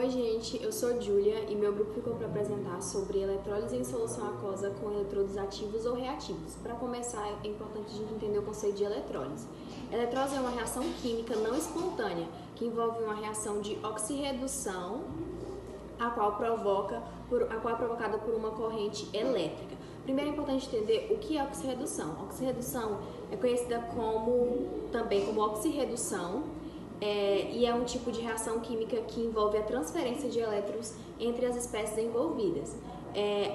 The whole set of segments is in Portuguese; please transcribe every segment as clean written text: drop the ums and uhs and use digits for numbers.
Oi gente, eu sou Júlia e meu grupo ficou para apresentar sobre eletrólise em solução aquosa com eletrodos ativos ou reativos. Para começar, é importante a gente entender o conceito de eletrólise. Eletrólise é uma reação química não espontânea, que envolve uma reação de oxirredução, a qual é provocada por uma corrente elétrica. Primeiro é importante entender o que é oxirredução. Oxirredução é conhecida também como oxirredução, e é um tipo de reação química que envolve a transferência de elétrons entre as espécies envolvidas.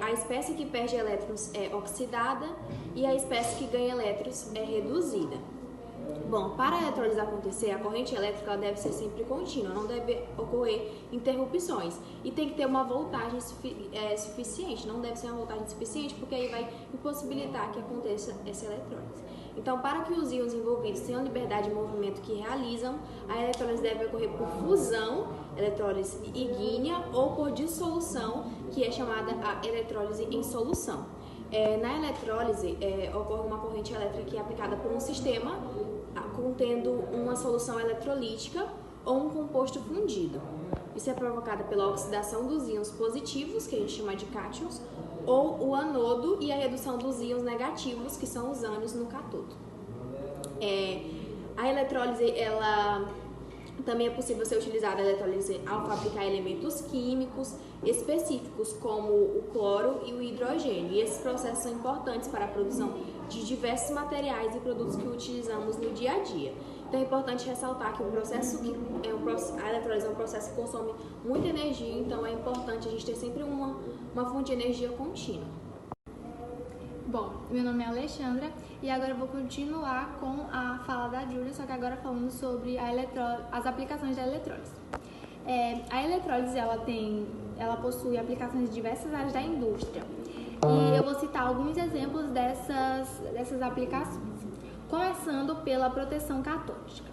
A espécie que perde elétrons é oxidada e a espécie que ganha elétrons é reduzida. Bom, para a eletrólise acontecer, a corrente elétrica deve ser sempre contínua, não deve ocorrer interrupções e tem que ter uma voltagem suficiente, não deve ser uma voltagem suficiente porque aí vai impossibilitar que aconteça essa eletrólise. Então, para que os íons envolvidos tenham liberdade de movimento que realizam, a eletrólise deve ocorrer por fusão, eletrólise ígnea, ou por dissolução, que é chamada a eletrólise em solução. Na eletrólise, ocorre uma corrente elétrica que é aplicada por um sistema contendo uma solução eletrolítica ou um composto fundido. Isso é provocado pela oxidação dos íons positivos, que a gente chama de cátions, ou o anodo, e a redução dos íons negativos, que são os ânions, no cátodo. A eletrólise, também é possível ser utilizada a eletrólise ao fabricar elementos químicos específicos, como o cloro e o hidrogênio. E esses processos são importantes para a produção de diversos materiais e produtos que utilizamos no dia a dia. Então é importante ressaltar que a eletrólise é um processo que consome muita energia, então é importante a gente ter sempre uma fonte de energia contínua. Bom, meu nome é Alexandra e agora eu vou continuar com a fala da Júlia, só que agora falando sobre as aplicações da eletrólise. A eletrólise ela possui aplicações em diversas áreas da indústria e eu vou citar alguns exemplos dessas aplicações, começando pela proteção catódica.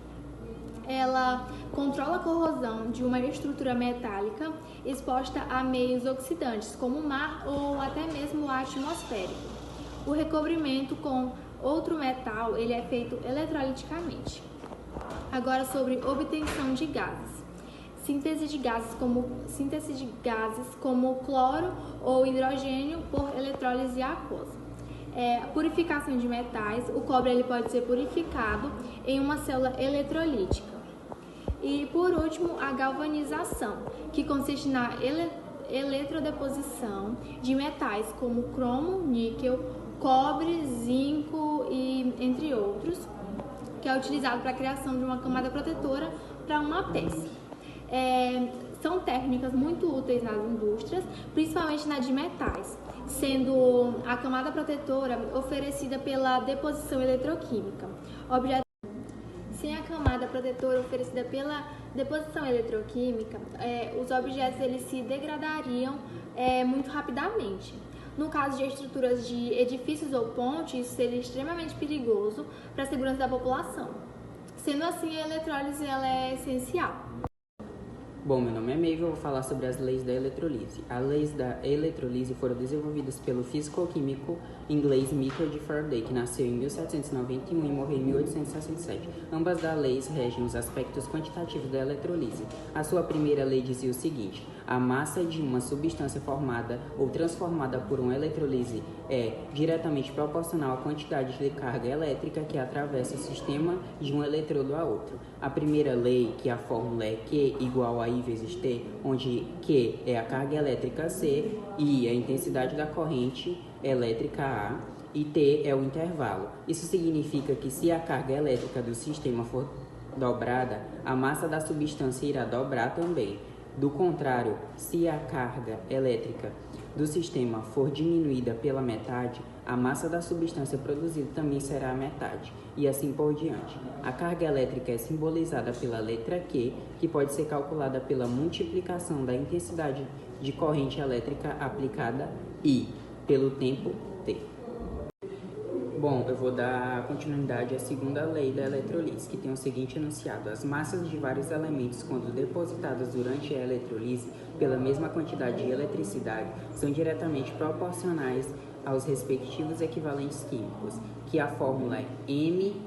Ela controla a corrosão de uma estrutura metálica exposta a meios oxidantes, como o mar ou até mesmo o ar atmosférico. O recobrimento com outro metal ele é feito eletroliticamente. Agora sobre obtenção de gases. Síntese de gases como cloro ou hidrogênio por eletrólise aquosa. Purificação de metais. O cobre ele pode ser purificado em uma célula eletrolítica. E por último, a galvanização, que consiste na eletrodeposição de metais como cromo, níquel, cobre, zinco e entre outros, que é utilizado para a criação de uma camada protetora para uma peça. São técnicas muito úteis nas indústrias, principalmente na de metais, sendo a camada protetora oferecida pela deposição eletroquímica. Sem a camada protetora oferecida pela deposição eletroquímica, os objetos eles se degradariam muito rapidamente. No caso de estruturas de edifícios ou pontes, isso seria extremamente perigoso para a segurança da população. Sendo assim, a eletrólise ela é essencial. Bom, meu nome é Meiva e eu vou falar sobre as leis da eletrolise. As leis da eletrolise foram desenvolvidas pelo físico-químico inglês Michael de Faraday, que nasceu em 1791 e morreu em 1867. Ambas das leis regem os aspectos quantitativos da eletrolise. A sua primeira lei dizia o seguinte: a massa de uma substância formada ou transformada por uma eletrolise é diretamente proporcional à quantidade de carga elétrica que atravessa o sistema de um eletrodo a outro. A primeira lei, que a fórmula é Q igual a I vezes T, onde Q é a carga elétrica C, I é a intensidade da corrente elétrica A e T é o intervalo. Isso significa que se a carga elétrica do sistema for dobrada, a massa da substância irá dobrar também. Do contrário, se a carga elétrica do sistema for diminuída pela metade, a massa da substância produzida também será a metade, e assim por diante. A carga elétrica é simbolizada pela letra Q, que pode ser calculada pela multiplicação da intensidade de corrente elétrica aplicada, I, pelo tempo T. Bom, eu vou dar continuidade à segunda lei da eletrolise, que tem o seguinte enunciado: as massas de vários elementos, quando depositadas durante a eletrolise pela mesma quantidade de eletricidade, são diretamente proporcionais aos respectivos equivalentes químicos, que a fórmula é M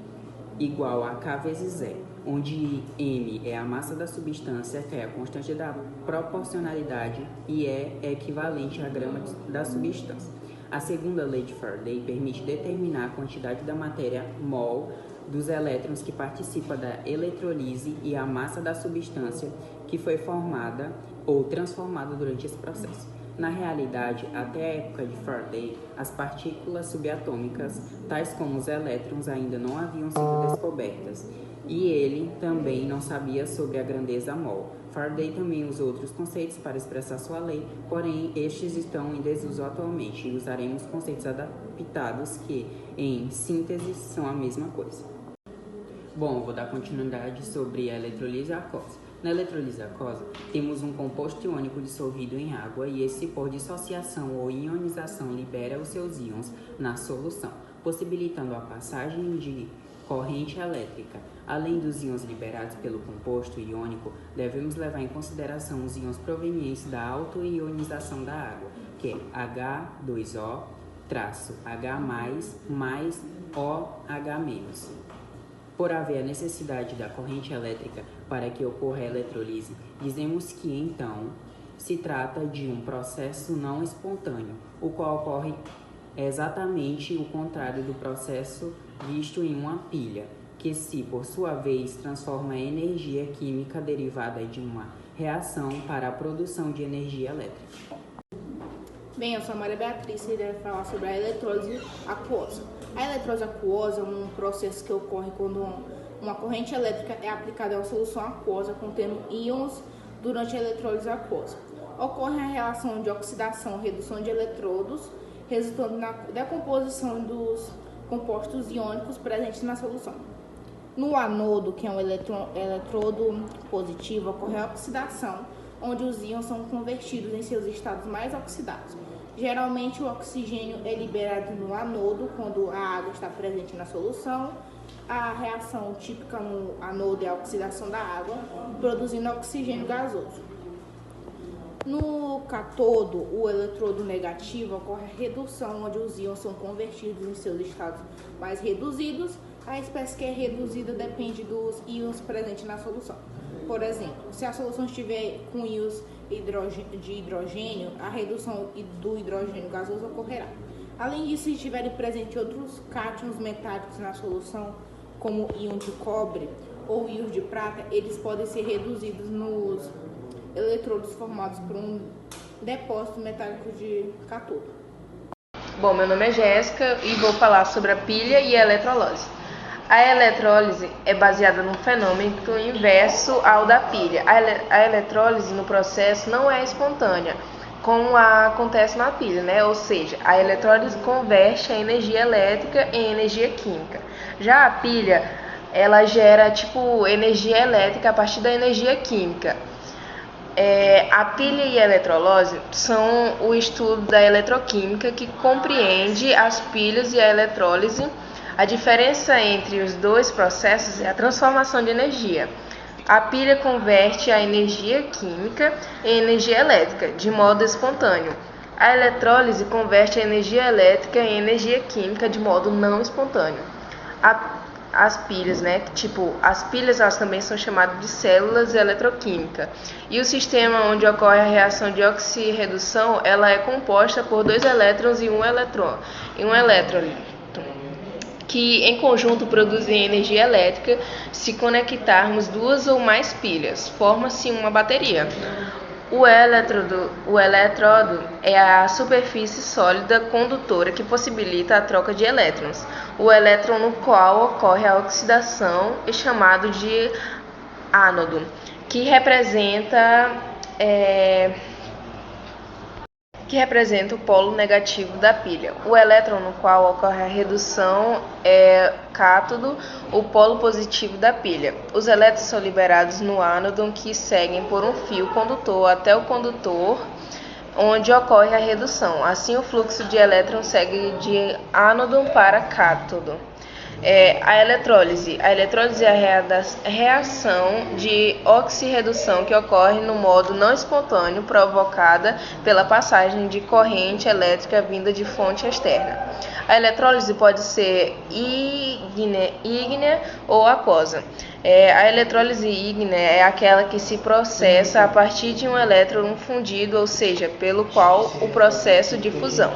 igual a K vezes zero. onde m é a massa da substância, que é a constante da proporcionalidade e é equivalente a grama da substância. A segunda lei de Faraday permite determinar a quantidade da matéria mol dos elétrons que participa da eletrolise e a massa da substância que foi formada ou transformada durante esse processo. Na realidade, até a época de Faraday, as partículas subatômicas, tais como os elétrons, ainda não haviam sido descobertas, e ele também não sabia sobre a grandeza mol. Faraday também usou outros conceitos para expressar sua lei, porém estes estão em desuso atualmente e usaremos conceitos adaptados que, em síntese, são a mesma coisa. Bom, vou dar continuidade sobre a eletrolise aquosa. Na eletrolise aquosa, temos um composto iônico dissolvido em água e esse, por dissociação ou ionização, libera os seus íons na solução, possibilitando a passagem de corrente elétrica. Além dos íons liberados pelo composto iônico, devemos levar em consideração os íons provenientes da autoionização da água, que é H2O, H+, mais OH-. Por haver a necessidade da corrente elétrica para que ocorra a eletrolise, dizemos que, então, se trata de um processo não espontâneo, o qual ocorre exatamente o contrário do processo visto em uma pilha, que se, por sua vez, transforma em energia química derivada de uma reação para a produção de energia elétrica. Bem, eu sou a Maria Beatriz e irei falar sobre a eletrólise aquosa. A eletrólise aquosa é um processo que ocorre quando uma corrente elétrica é aplicada a uma solução aquosa contendo íons durante a eletrólise aquosa. Ocorre a reação de oxidação e redução de eletrodos, resultando na decomposição dos compostos iônicos presentes na solução. No anodo, que é um eletrodo positivo, ocorre a oxidação, onde os íons são convertidos em seus estados mais oxidados. Geralmente, o oxigênio é liberado no anodo quando a água está presente na solução. A reação típica no anodo é a oxidação da água, produzindo oxigênio gasoso. No cátodo, o eletrodo negativo, ocorre a redução, onde os íons são convertidos em seus estados mais reduzidos. A espécie que é reduzida depende dos íons presentes na solução. Por exemplo, se a solução estiver com íons de hidrogênio, a redução do hidrogênio gasoso ocorrerá. Além disso, se estiverem presentes outros cátions metálicos na solução, como íon de cobre ou íons de prata, eles podem ser reduzidos nos eletrodos formados por um depósito metálico de cátodo. Bom, meu nome é Jéssica e vou falar sobre a pilha e a eletrólise. A eletrólise é baseada num fenômeno inverso ao da pilha. A eletrólise no processo não é espontânea, como acontece na pilha, né? Ou seja, a eletrólise converte a energia elétrica em energia química. Já a pilha, ela gera energia elétrica a partir da energia química. A pilha e a eletrólise são o estudo da eletroquímica que compreende as pilhas e a eletrólise. A diferença entre os dois processos é a transformação de energia. A pilha converte a energia química em energia elétrica, de modo espontâneo. A eletrólise converte a energia elétrica em energia química, de modo não espontâneo. As pilhas, as pilhas elas também são chamadas de células eletroquímicas. E o sistema onde ocorre a reação de oxirredução, ela é composta por dois elétrons e um elétron, que em conjunto produzem energia elétrica. Se conectarmos duas ou mais pilhas, forma-se uma bateria. O elétrodo é a superfície sólida condutora que possibilita a troca de elétrons. O elétron no qual ocorre a oxidação é chamado de ánodo, que representa o polo negativo da pilha. O elétron no qual ocorre a redução é cátodo, o polo positivo da pilha. Os elétrons são liberados no ánodo, que seguem por um fio condutor até o condutor, onde ocorre a redução. Assim, o fluxo de elétrons segue de ánodo para cátodo. A eletrólise. A eletrólise é a reação de oxirredução que ocorre no modo não espontâneo provocada pela passagem de corrente elétrica vinda de fonte externa. A eletrólise pode ser ígnea ou aquosa. A eletrólise ígnea é aquela que se processa a partir de um elétron fundido, ou seja, pelo qual o processo de fusão.